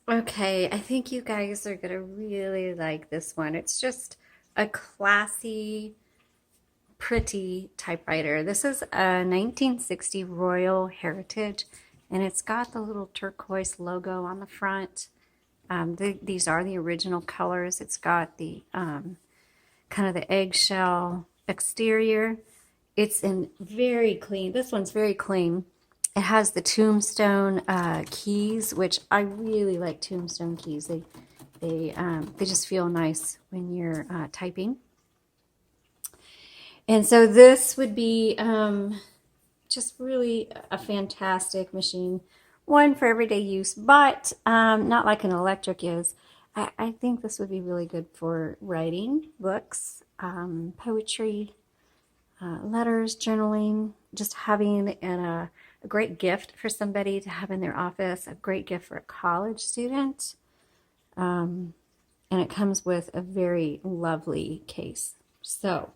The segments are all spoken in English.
Okay, I think you guys are gonna really like this one. It's just a classy, pretty typewriter. This is a 1960 Royal Heritage, and it's got the little turquoise logo on the front. These are the original colors. It's got the kind of the eggshell exterior. It's in very clean. This one's very clean. It has the tombstone keys, which I really like tombstone keys. They just feel nice when you're typing. And so this would be just really a fantastic machine, one for everyday use, but not like an electric is. I think this would be really good for writing books, poetry, letters, journaling, just having a great gift for somebody to have in their office, a great gift for a college student. And it comes with a very lovely case. So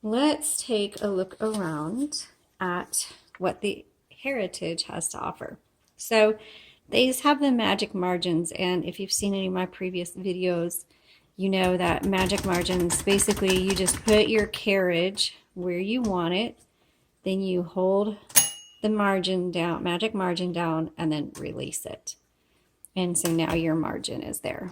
let's take a look around at what the Heritage has to offer. So these have the magic margins, and if you've seen any of my previous videos, you know that magic margins, basically you just put your carriage where you want it, then you hold the margin down, magic margin down, and then release it. And so now your margin is there.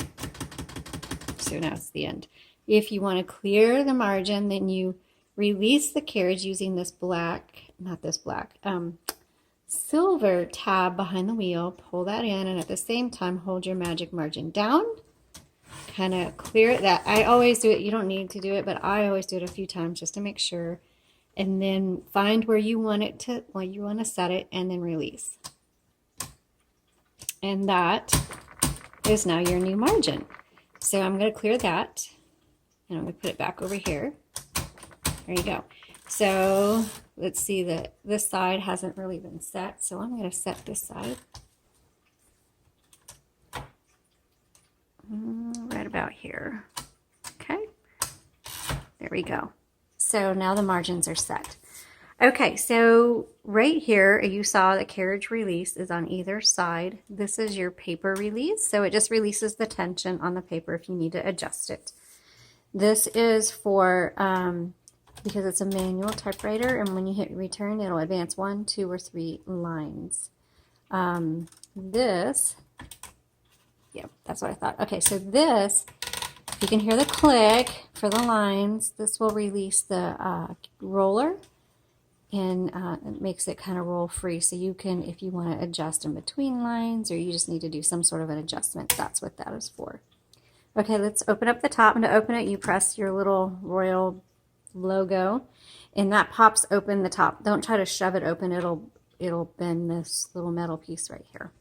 So now it's the end. If you want to clear the margin, then you release the carriage using this silver tab behind the wheel. Pull that in, and at the same time hold your magic margin down. Kind of clear it. That I always do it. You don't need to do it, but I always do it a few times just to make sure. And then find where you want it to, where you want to set it, and then release. And that is now your new margin. So I'm going to clear that, and I'm going to put it back over here. There you go. So let's see that this side hasn't really been set, so I'm going to set this side right about here. Okay, there we go. So now the margins are set. Okay, so right here you saw the carriage release is on either side. This is your paper release, so it just releases the tension on the paper if you need to adjust it. This is for because it's a manual typewriter, and when you hit return, it'll advance 1, 2, or 3 lines. Yeah, that's what I thought. Okay, so this, you can hear the click for the lines. This will release the roller, and it makes it kind of roll free. So you can, if you want to adjust in between lines, or you just need to do some sort of an adjustment, that's what that is for. Okay, let's open up the top, and to open it, you press your little Royal logo, and that pops open the top. Don't try to shove it open. It'll bend this little metal piece right here.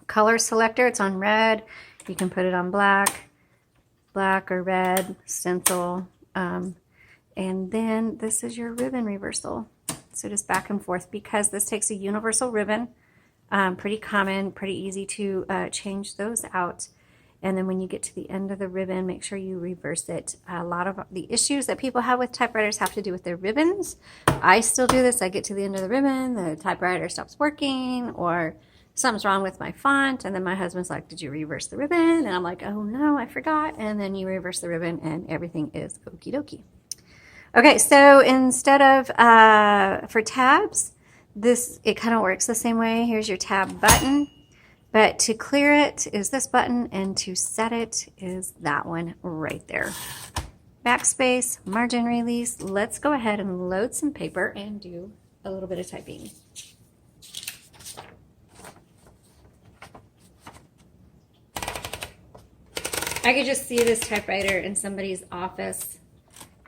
Color selector, it's on red. You can put it on black or red, stencil. And then this is your ribbon reversal. So just back and forth, because this takes a universal ribbon. Pretty common, pretty easy to change those out. And then when you get to the end of the ribbon, make sure you reverse it. A lot of the issues that people have with typewriters have to do with their ribbons. I still do this. I get to the end of the ribbon, the typewriter stops working, or something's wrong with my font. And then my husband's like, did you reverse the ribbon? And I'm like, oh no, I forgot. And then you reverse the ribbon and everything is okie dokie. Okay, so instead of, for tabs, it kind of works the same way. Here's your tab button. But to clear it is this button, and to set it is that one right there. Backspace, margin release. Let's go ahead and load some paper and do a little bit of typing. I could just see this typewriter in somebody's office.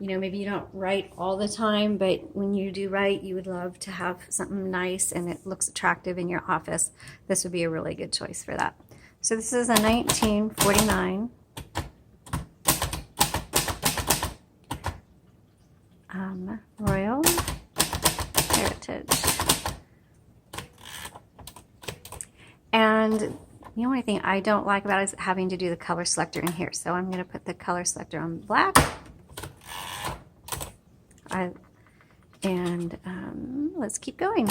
You know, maybe you don't write all the time, but when you do write, you would love to have something nice and it looks attractive in your office. This would be a really good choice for that. So this is a 1949 Royal Heritage. And the only thing I don't like about it is having to do the color selector in here. So I'm going to put the color selector on black. Let's keep going.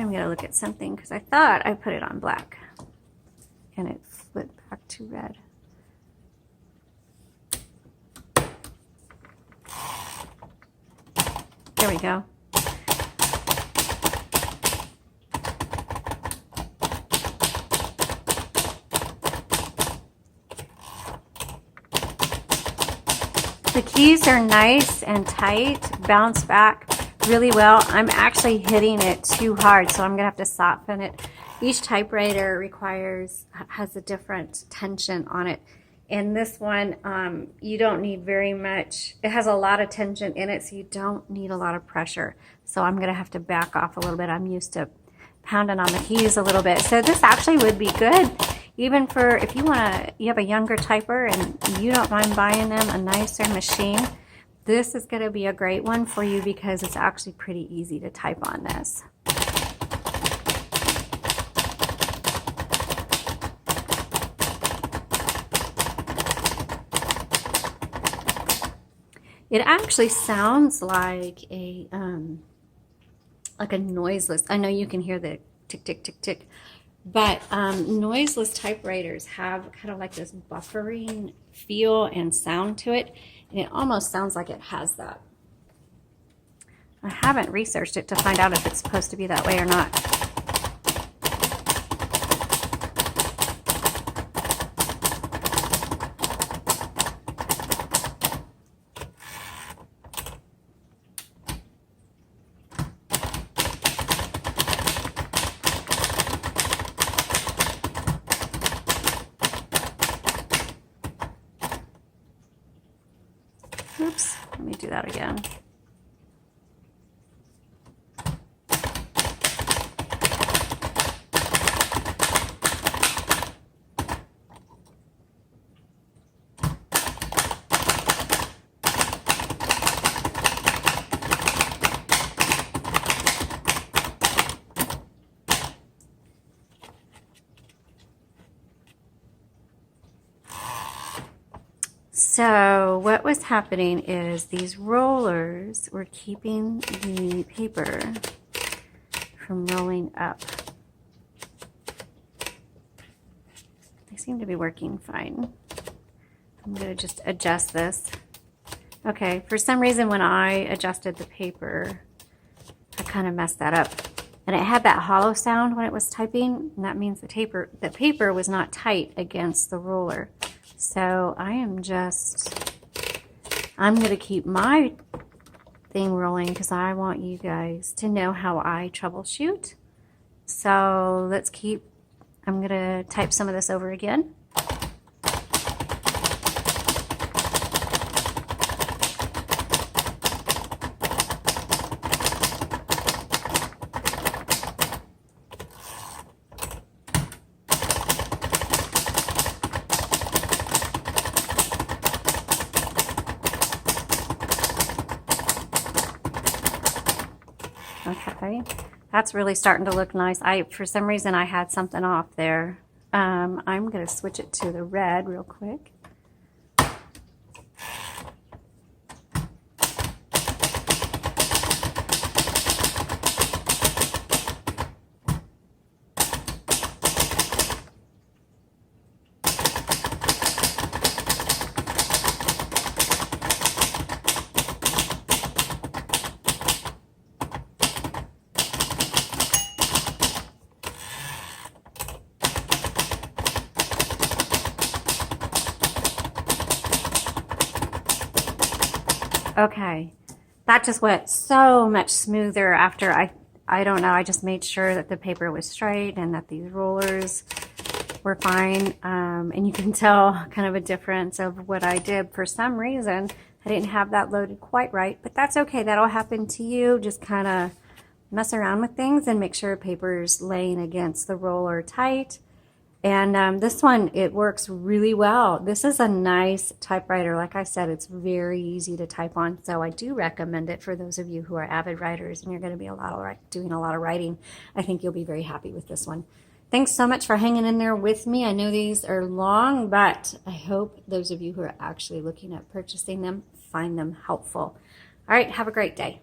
I'm going to look at something because I thought I put it on black and it flipped back to red. There we go. The keys are nice and tight, bounce back really well. I'm actually hitting it too hard, so I'm gonna have to soften it. Each typewriter has a different tension on it. And this one, you don't need very much. It has a lot of tension in it, so you don't need a lot of pressure. So I'm gonna have to back off a little bit. I'm used to pounding on the keys a little bit. So this actually would be good, even for if you have a younger typer and you don't mind buying them a nicer machine. This is gonna be a great one for you because it's actually pretty easy to type on this. It actually sounds like a noiseless. I know you can hear the tick, tick, tick, tick, but noiseless typewriters have kind of like this buffering feel and sound to it, and it almost sounds like it has that. I haven't researched it to find out if it's supposed to be that way or not. Oops, let me do that again. So what was happening is these rollers were keeping the paper from rolling up. They seem to be working fine. I'm going to just adjust this. Okay, for some reason when I adjusted the paper, I kind of messed that up. And it had that hollow sound when it was typing, and that means the paper was not tight against the roller. So I'm going to keep my thing rolling because I want you guys to know how I troubleshoot. So I'm going to type some of this over again. Okay, that's really starting to look nice. For some reason, I had something off there. I'm going to switch it to the red real quick. Okay, that just went so much smoother after I don't know, I just made sure that the paper was straight and that these rollers were fine. And you can tell kind of a difference of what I did. For some reason, I didn't have that loaded quite right, but that's okay. That'll happen to you. Just kind of mess around with things and make sure paper's laying against the roller tight. And this one, it works really well. This is a nice typewriter. Like I said, it's very easy to type on. So I do recommend it for those of you who are avid writers and you're going to be doing a lot of writing. I think you'll be very happy with this one. Thanks so much for hanging in there with me. I know these are long, but I hope those of you who are actually looking at purchasing them find them helpful. All right, have a great day.